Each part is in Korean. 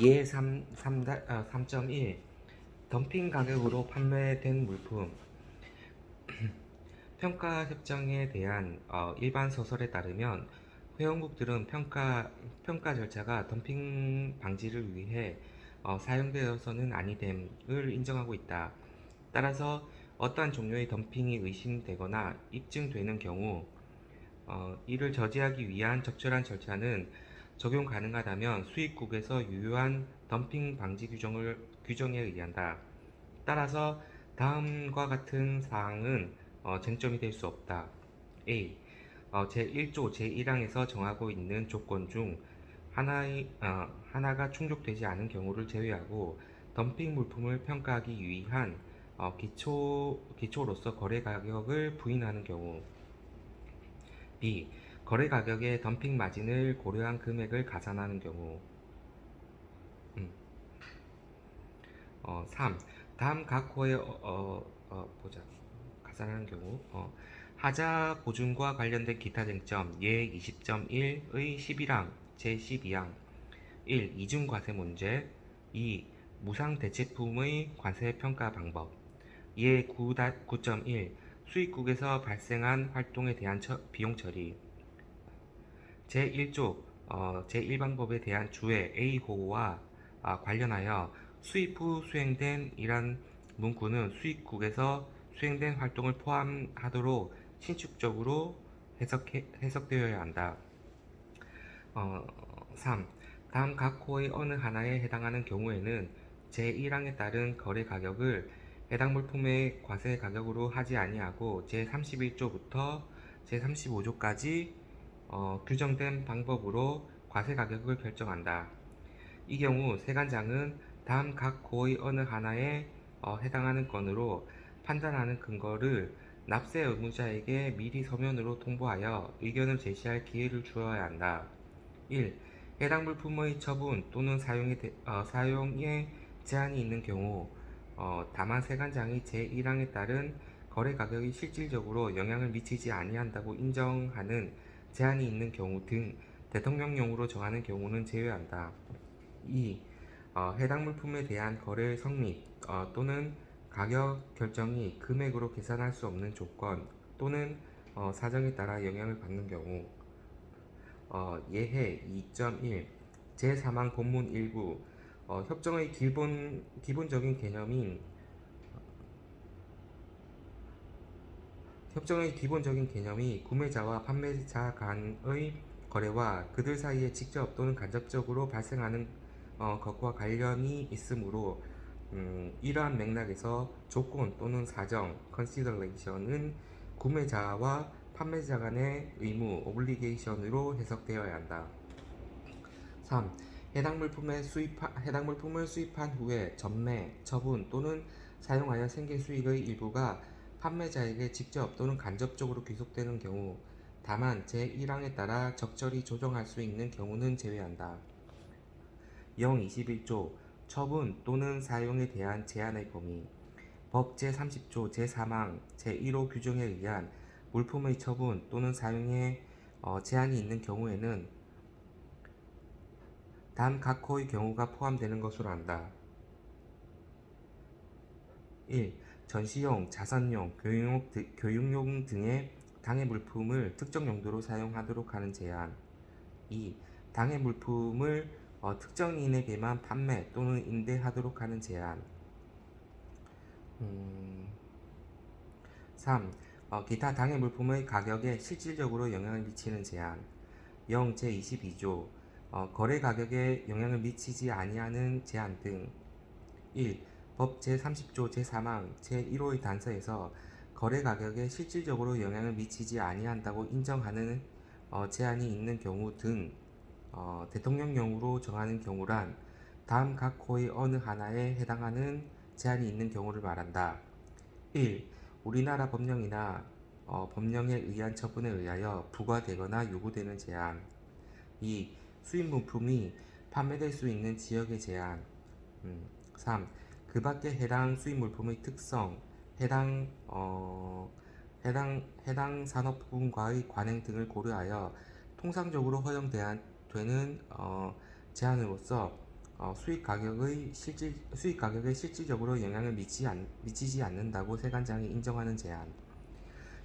예 3.1 덤핑 가격으로 판매된 물품. 평가 협정에 대한 일반 소설에 따르면 회원국들은 평가 절차가 덤핑 방지를 위해 사용되어서는 아니 됨을 인정하고 있다. 따라서 어떠한 종류의 덤핑이 의심되거나 입증되는 경우 이를 저지하기 위한 적절한 절차는 적용 가능하다면 수입국에서 유효한 덤핑 방지 규정에 의한다. 따라서 다음과 같은 사항은 쟁점이 될 수 없다. A. 제1조 제1항에서 정하고 있는 조건 중 하나가 충족되지 않은 경우를 제외하고 덤핑 물품을 평가하기 위한 기초로서 거래 가격을 부인하는 경우. B. 거래 가격에 덤핑 마진을 고려한 금액을 가산하는 경우. 3. 다음 각 호의 가산하는 경우 하자 보증과 관련된 기타 쟁점 예 20.1의 11항 제12항 1. 이중 과세 문제 2. 무상 대체품의 과세 평가 방법 예 9.1 수입국에서 발생한 활동에 대한 비용 처리 제1조 제1방법에 대한 주의 A호와 관련하여 수입 후 수행된 이란 문구는 수입국에서 수행된 활동을 포함하도록 신축적으로 해석되어야 한다. 3. 다음 각 호의 어느 하나에 해당하는 경우에는 제1항에 따른 거래 가격을 해당 물품의 과세 가격으로 하지 아니하고 제31조부터 제35조까지 규정된 방법으로 과세 가격을 결정한다. 이 경우 세관장은 다음 각 호의 어느 하나에 해당하는 건으로 판단하는 근거를 납세 의무자에게 미리 서면으로 통보하여 의견을 제시할 기회를 주어야 한다. 1. 해당 물품의 처분 또는 사용에 제한이 있는 경우 다만 세관장이 제1항에 따른 거래 가격이 실질적으로 영향을 미치지 아니한다고 인정하는 제한이 있는 경우 등 대통령령으로 정하는 경우는 제외한다. 2. 해당 물품에 대한 거래 성립 또는 가격 결정이 금액으로 계산할 수 없는 조건 또는 사정에 따라 영향을 받는 경우 예해 2.1 제3항 본문 일부 협정의 기본적인 개념인 협정의 기본적인 개념이 구매자와 판매자 간의 거래와 그들 사이에 직접 또는 간접적으로 발생하는 것과 관련이 있으므로 이러한 맥락에서 조건 또는 사정 (consideration은) 구매자와 판매자 간의 의무 (obligation으로) 해석되어야 한다. 3. 해당 물품을 수입한 후에 전매, 처분 또는 사용하여 생긴 수익의 일부가 판매자에게 직접 또는 간접적으로 귀속되는 경우 다만 제1항에 따라 적절히 조정할 수 있는 경우는 제외한다. 021조 처분 또는 사용에 대한 제한의 범위 법 제30조 제3항 제1호 규정에 의한 물품의 처분 또는 사용에 제한이 있는 경우에는 다음 각 호의 경우가 포함되는 것으로 한다. 1. 전시용, 자선용, 교육용 등의 당해 물품을 특정 용도로 사용하도록 하는 제한 2. 당해 물품을 특정인에게만 판매 또는 임대하도록 하는 제한 3. 기타 당해 물품의 가격에 실질적으로 영향을 미치는 제한 0. 제22조 거래 가격에 영향을 미치지 아니하는 제한 등 1. 법 제30조 제3항 제1호의 단서에서 거래 가격에 실질적으로 영향을 미치지 아니한다고 인정하는 제한이 있는 경우 등 대통령령으로 정하는 경우란 다음 각 호의 어느 하나에 해당하는 제한이 있는 경우를 말한다. 1. 우리나라 법령이나 법령에 의한 처분에 의하여 부과되거나 요구되는 제한 2. 수입 물품이 판매될 수 있는 지역의 제한 3. 그 밖에 해당 수입 물품의 특성, 해당 산업 부분과의 관행 등을 고려하여 통상적으로 허용되는 제한으로서 수익 가격에 실질적으로 영향을 미치지 않는다고 세관장이 인정하는 제한.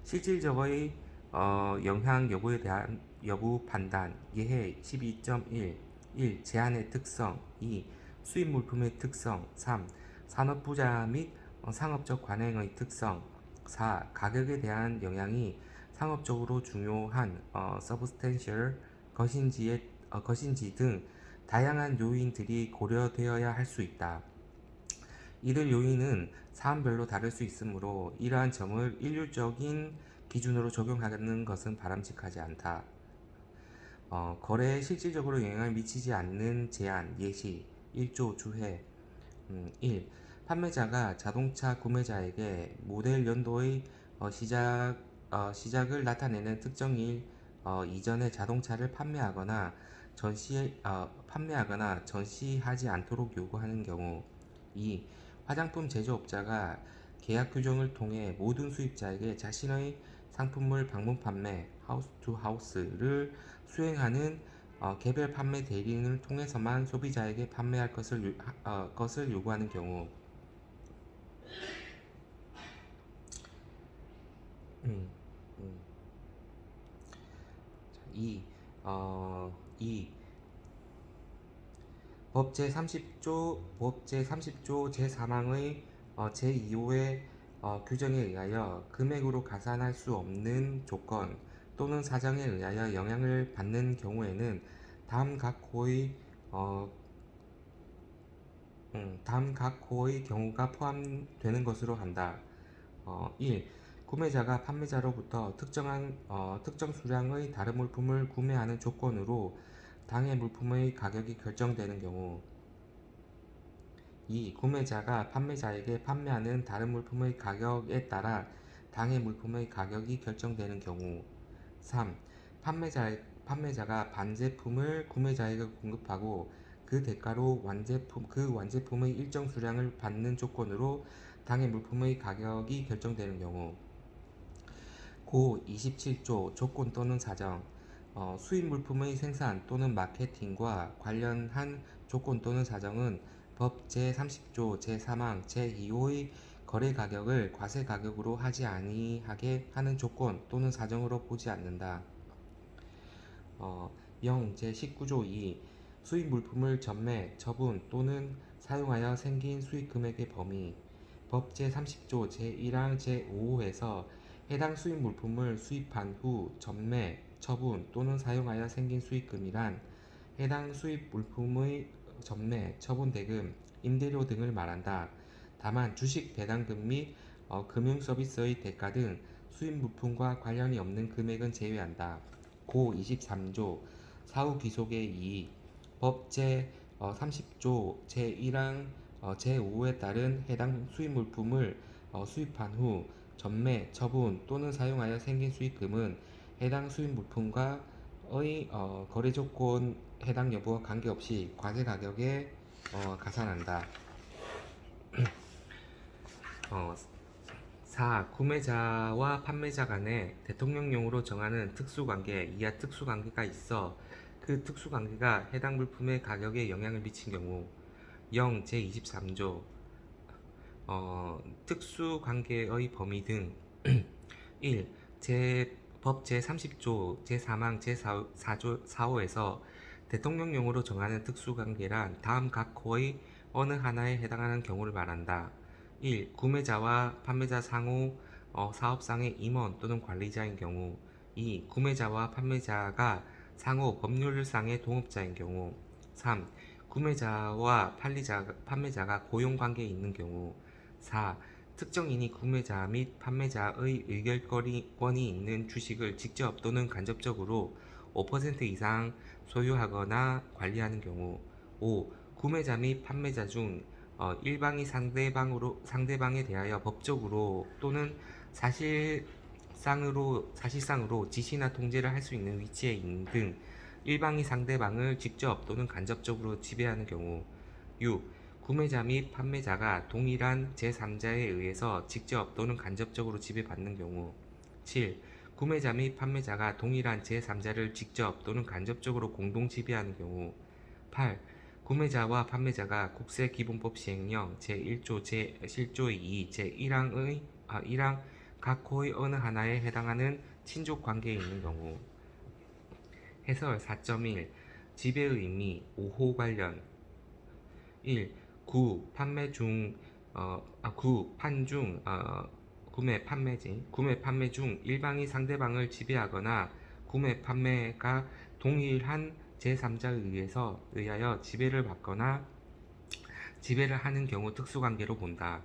실질적의 영향 여부에 대한 여부 판단. 예해 12.1. 1. 제한의 특성. 2. 수입 물품의 특성. 3. 산업 부자 및 상업적 관행의 특성. 4. 가격에 대한 영향이 상업적으로 중요한 substantial 것인지 등 다양한 요인들이 고려되어야 할 수 있다. 이들 요인은 사안별로 다를 수 있으므로 이러한 점을 일률적인 기준으로 적용하는 것은 바람직하지 않다. 거래에 실질적으로 영향을 미치지 않는 제한, 예시, 1조 주해. 1. 판매자가 자동차 구매자에게 모델 연도의 시작을 나타내는 특정일 이전에 자동차를 판매하거나 전시하지 않도록 요구하는 경우. 2. 화장품 제조업자가 계약 규정을 통해 모든 수입자에게 자신의 상품을 방문 판매 (하우스 투 하우스를) 수행하는 개별 판매 대리인을 통해서만 소비자에게 판매할 것을 요구하는 경우. 2. 2. 법 제30조 제4항의 제2호의 규정에 의하여 금액으로 가산할 수 없는 조건 또는 사정에 의하여 영향을 받는 경우에는 다음 각 호의 경우가 포함되는 것으로 한다. 1. 구매자가 판매자로부터 특정 수량의 다른 물품을 구매하는 조건으로 당해 물품의 가격이 결정되는 경우. 2. 구매자가 판매자에게 판매하는 다른 물품의 가격에 따라 당해 물품의 가격이 결정되는 경우. 3. 판매자가 반제품을 구매자에게 공급하고 그 대가로 완제품의 일정 수량을 받는 조건으로 당해 물품의 가격이 결정되는 경우. 고 27조 조건 또는 사정. 수입 물품의 생산 또는 마케팅과 관련한 조건 또는 사정은 법 제30조 제3항 제2호의 거래 가격을 과세 가격으로 하지 아니하게 하는 조건 또는 사정으로 보지 않는다. 0. 제19조 2. 수입 물품을 전매, 처분 또는 사용하여 생긴 수익 금액의 범위. 법 제30조 제1항 제5호에서 해당 수입 물품을 수입한 후 전매, 처분 또는 사용하여 생긴 수익금이란 해당 수입 물품의 전매, 처분 대금, 임대료 등을 말한다. 다만 주식 배당금 및 금융 서비스의 대가 등 수입 물품과 관련이 없는 금액은 제외한다. 고 23조 사후 귀속의 이익. 법 제30조 제1항 제5호에 따른 해당 수입 물품을 수입한 후 전매, 처분 또는 사용하여 생긴 수익금은 해당 수입 물품과의 거래 조건 해당 여부와 관계없이 과세 가격에 가산한다. 4. 구매자와 판매자 간에 대통령령으로 정하는 특수관계, 이하 특수관계가 있어 그 특수관계가 해당 물품의 가격에 영향을 미친 경우. 0. 제23조 특수관계의 범위 등 1. 법 제30조 제3항 제4호에서 대통령령으로 정하는 특수관계란 다음 각 호의 어느 하나에 해당하는 경우를 말한다. 1. 구매자와 판매자 상호 사업상의 임원 또는 관리자인 경우. 2. 구매자와 판매자가 상호 법률상의 동업자인 경우. 3. 구매자와 판매자가 고용관계에 있는 경우. 4. 특정인이 구매자 및 판매자의 의결권이 있는 주식을 직접 또는 간접적으로 5% 이상 소유하거나 관리하는 경우. 5. 구매자 및 판매자 중 일방이 상대방에 대하여 법적으로 또는 사실상으로 지시나 통제를 할 수 있는 위치에 있는 등 일방이 상대방을 직접 또는 간접적으로 지배하는 경우. 6. 구매자 및 판매자가 동일한 제3자에 의해서 직접 또는 간접적으로 지배받는 경우. 7. 구매자 및 판매자가 동일한 제3자를 직접 또는 간접적으로 공동 지배하는 경우. 8. 구매자와 판매자가 국세기본법 시행령 제1조 제7조 2 제1항의 1항 각 호의 어느 하나에 해당하는 친족 관계에 있는 경우. 해설 4.1 지배의 의미 5호 관련 1. 판매 중 구매 판매 중 일방이 상대방을 지배하거나 구매 판매가 동일한 제3자에 의하여 지배를 받거나 지배를 하는 경우 특수관계로 본다.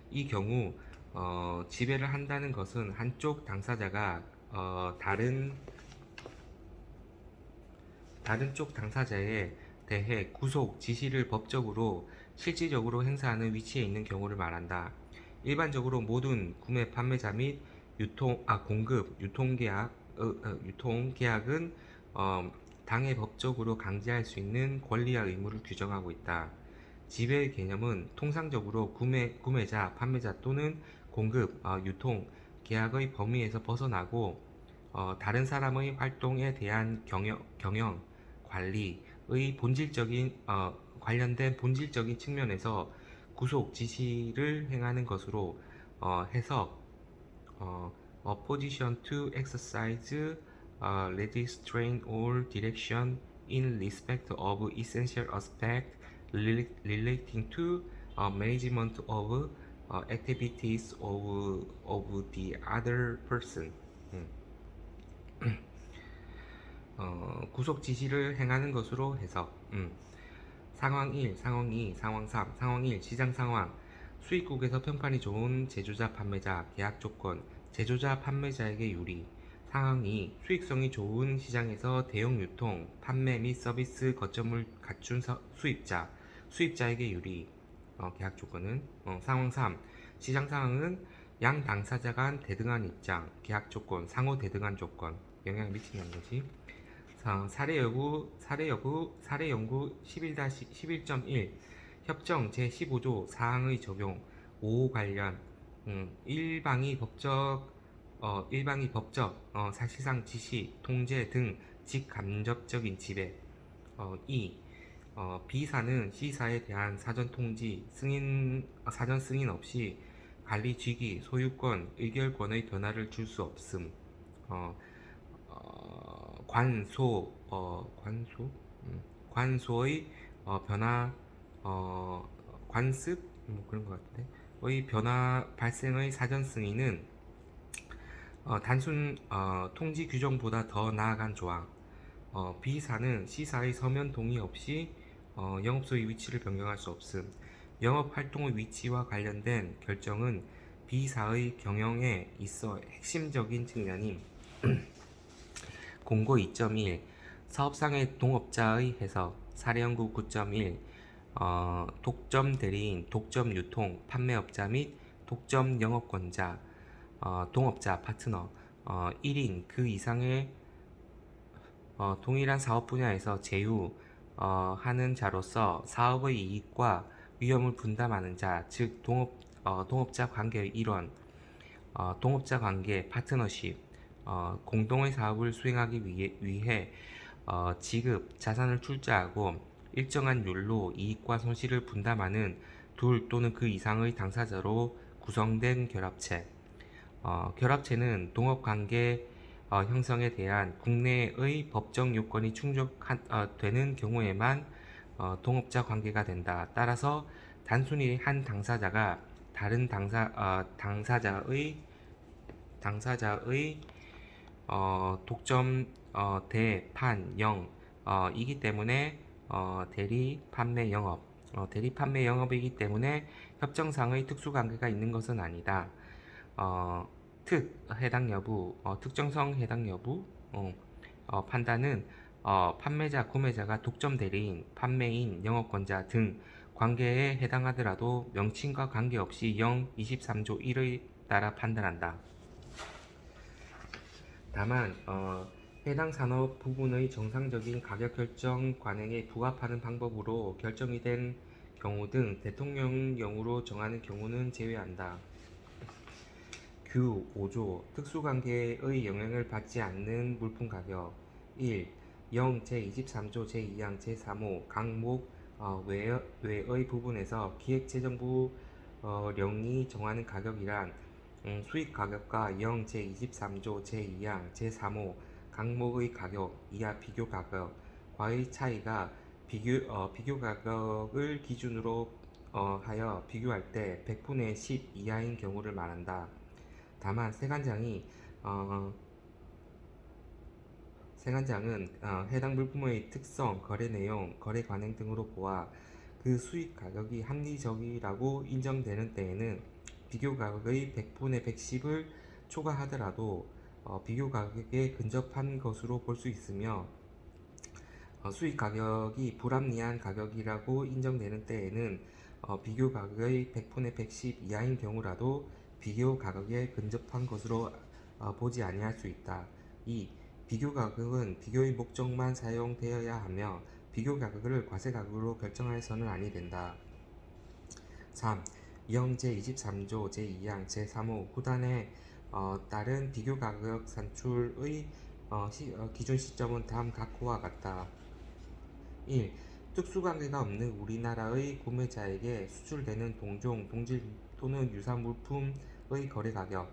이 경우 지배를 한다는 것은 한쪽 당사자가 다른 쪽 당사자에 대해 구속, 지시를 법적으로 실질적으로 행사하는 위치에 있는 경우를 말한다. 일반적으로 모든 구매, 판매자 및 유통계약은 당해 법적으로 강제할 수 있는 권리와 의무를 규정하고 있다. 지배의 개념은 통상적으로 구매자, 판매자 또는 공급, 유통, 계약의 범위에서 벗어나고 다른 사람의 활동에 대한 경영, 관리의 관련된 본질적인 측면에서 구속, 지시를 행하는 것으로 해석, opposition to exercise restraint or direction in respect of essential aspect relating to management of activities of the other person. 구속 지시를 행하는 것으로 해석. 상황 1, 상황 2, 상황 3, 상황 1 시장 상황. 수입국에서 평판이 좋은 제조자 판매자 계약 조건. 제조자 판매자에게 유리. 상황 2 수익성이 좋은 시장에서 대형 유통, 판매 및 서비스 거점을 갖춘 수입자에게 유리. 계약 조건은. 상황 3 시장 상황은 양 당사자 간 대등한 입장, 계약 조건, 상호 대등한 조건 영향을 미치는 거지. 사례 연구 11-11.1 협정 제15조 사항의 적용 5호 관련. 일방이 법적 사실상 지시, 통제 등 직간접적인 지배. 2. B사는 C사에 대한 사전 통지, 사전 승인 없이 관리 직위, 소유권, 의결권의 변화를 줄 수 없음. 관소의 변화, 관습 그런 것 같은데 의 변화 발생의 사전 승인은 단순 통지 규정보다 더 나아간 조항. B사는 C사의 서면 동의 없이 영업소의 위치를 변경할 수 없음. 영업 활동의 위치와 관련된 결정은 B사의 경영에 있어 핵심적인 측면임. 공고 2.1 사업상의 동업자의 해석. 사례연구 9.1 독점 대리인, 독점 유통, 판매업자 및 독점 영업권자, 동업자, 파트너 1인 그 이상의 동일한 사업 분야에서 제휴하는 자로서 사업의 이익과 위험을 분담하는 자, 즉 동업자 관계의 일원, 동업자 관계, 파트너십, 공동의 사업을 수행하기 위해 지급, 자산을 출자하고 일정한 율로 이익과 손실을 분담하는 둘 또는 그 이상의 당사자로 구성된 결합체. 결합체는 동업관계 형성에 대한 국내의 법적 요건이 충족되는 경우에만 동업자 관계가 된다. 따라서 단순히 한 당사자가 다른 당사자의 독점 대판 영 이기 때문에 대리 판매 영업이기 때문에 협정상의 특수관계가 있는 것은 아니다. 해당 여부, 특정성 해당 여부 판단은 판매자, 구매자가 독점 대리인, 판매인, 영업권자 등 관계에 해당하더라도 명칭과 관계없이 23조 1의 따라 판단한다. 다만 해당 산업 부분의 정상적인 가격 결정 관행에 부합하는 방법으로 결정이 된 경우 등 대통령령으로 정하는 경우는 제외한다. 규 5조 특수관계의 영향을 받지 않는 물품가격 1. 제23조 제2항 제3호 강목 외의 부분에서 기획재정부 령이 정하는 가격이란 수입 가격과 영 제23조 제2항 제3호 강목의 가격 이하 비교 가격과의 차이가 비교 가격을 기준으로 하여 비교할 때 100분의 10 이하인 경우를 말한다. 다만 세관장은 해당 물품의 특성, 거래 내용, 거래 관행 등으로 보아 그 수입 가격이 합리적이라고 인정되는 때에는 비교 가격의 100분의 110을 초과하더라도 비교 가격에 근접한 것으로 볼 수 있으며 수입 가격이 불합리한 가격이라고 인정되는 때에는 비교 가격의 100분의 110 이하인 경우라도 비교 가격에 근접한 것으로 보지 아니할 수 있다. 2. 비교 가격은 비교의 목적만 사용되어야 하며 비교 가격을 과세 가격으로 결정해서는 아니 된다. 3. 영 제23조 제2항 제3호 후단에 따른 비교 가격 산출의 기준 시점은 다음 각호와 같다. 1. 특수관계가 없는 우리나라의 구매자에게 수출되는 동종, 동질 또는 유사 물품의 거래 가격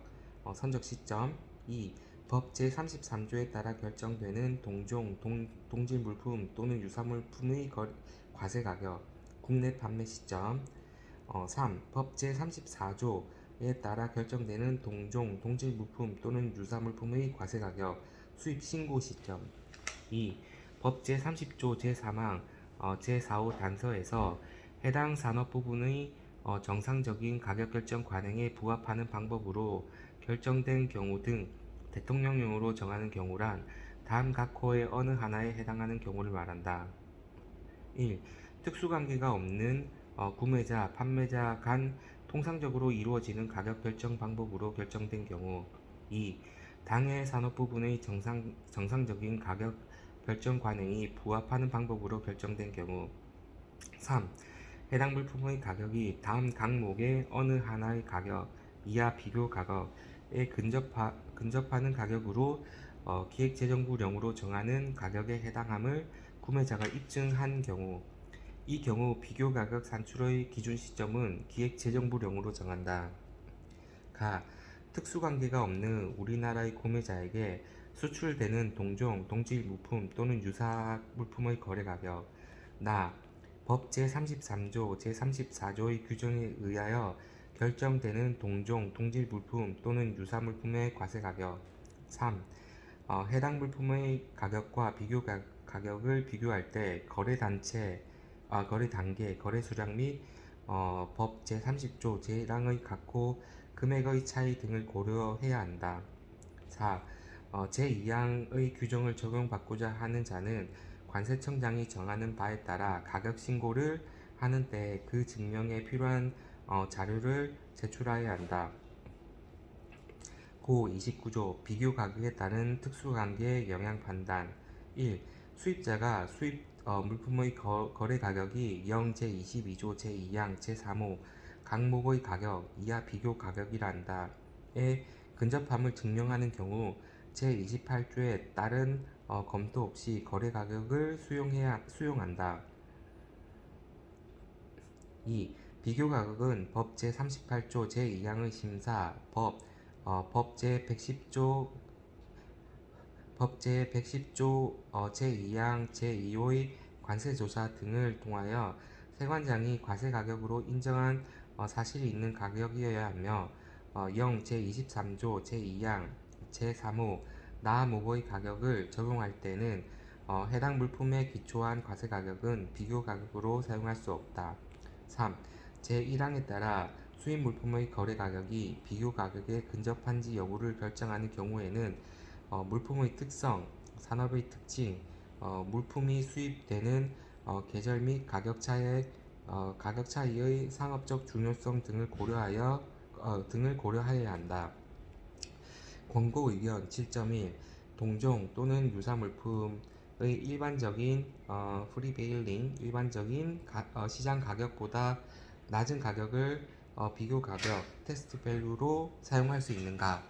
선적 시점. 2. 법 제33조에 따라 결정되는 동종, 동질 물품 또는 유사 물품의 과세 가격 국내 판매 시점. 3. 법 제34조에 따라 결정되는 동종, 동질 물품 또는 유사 물품의 과세 가격 수입 신고 시점. 2. 법 제30조 제3항 제4호 단서에서 해당 산업 부분의 정상적인 가격 결정 관행에 부합하는 방법으로 결정된 경우 등 대통령령으로 정하는 경우란 다음 각호의 어느 하나에 해당하는 경우를 말한다. 1. 특수관계가 없는 구매자, 판매자 간 통상적으로 이루어지는 가격 결정 방법으로 결정된 경우. 2. 당해 산업 부분의 정상적인 가격 결정 관행이 부합하는 방법으로 결정된 경우. 3. 해당 물품의 가격이 다음 항목의 어느 하나의 가격 이하 비교 가격에 근접하는 가격으로 기획재정부령으로 정하는 가격에 해당함을 구매자가 입증한 경우. 이 경우 비교 가격 산출의 기준 시점은 기획재정부령으로 정한다. 가. 특수관계가 없는 우리나라의 구매자에게 수출되는 동종, 동질 물품 또는 유사 물품의 거래 가격. 나. 법 제33조, 제34조의 규정에 의하여 결정되는 동종, 동질 물품 또는 유사 물품의 과세 가격. 3. 해당 물품의 가격과 비교 가격을 비교할 때 거래 단계, 거래 수량 및 법 제30조 제1항의 각호, 금액의 차이 등을 고려해야 한다. 4. 제2항의 규정을 적용받고자 하는 자는 관세청장이 정하는 바에 따라 가격 신고를 하는 때 그 증명에 필요한 자료를 제출해야 한다. 고29조 비교 가격에 따른 특수관계 영향 판단. 1. 수입자가 수입 물품의 거래 가격이 영 제22조 제2항 제3호 각목의 가격 이하 비교 가격이란다에 근접함을 증명하는 경우 제28조에 따른 검토 없이 거래 가격을 수용한다. 2. 비교 가격은 법 제38조 제2항의 심사, 법 제110조 제2항 제2호의 관세조사 등을 통하여 세관장이 과세 가격으로 인정한 사실이 있는 가격이어야 하며 영 제23조 제2항 제3호 나목의 가격을 적용할 때는 해당 물품에 기초한 과세 가격은 비교 가격으로 사용할 수 없다. 3. 제1항에 따라 수입 물품의 거래 가격이 비교 가격에 근접한지 여부를 결정하는 경우에는 물품의 특성, 산업의 특징, 물품이 수입되는 계절 및 가격 차이의 상업적 중요성 등을 고려하여야 한다. 권고 의견 7.1 동종 또는 유사 물품의 일반적인 프리베일링 일반적인 시장 가격보다 낮은 가격을 비교 가격 테스트 밸류로 사용할 수 있는가?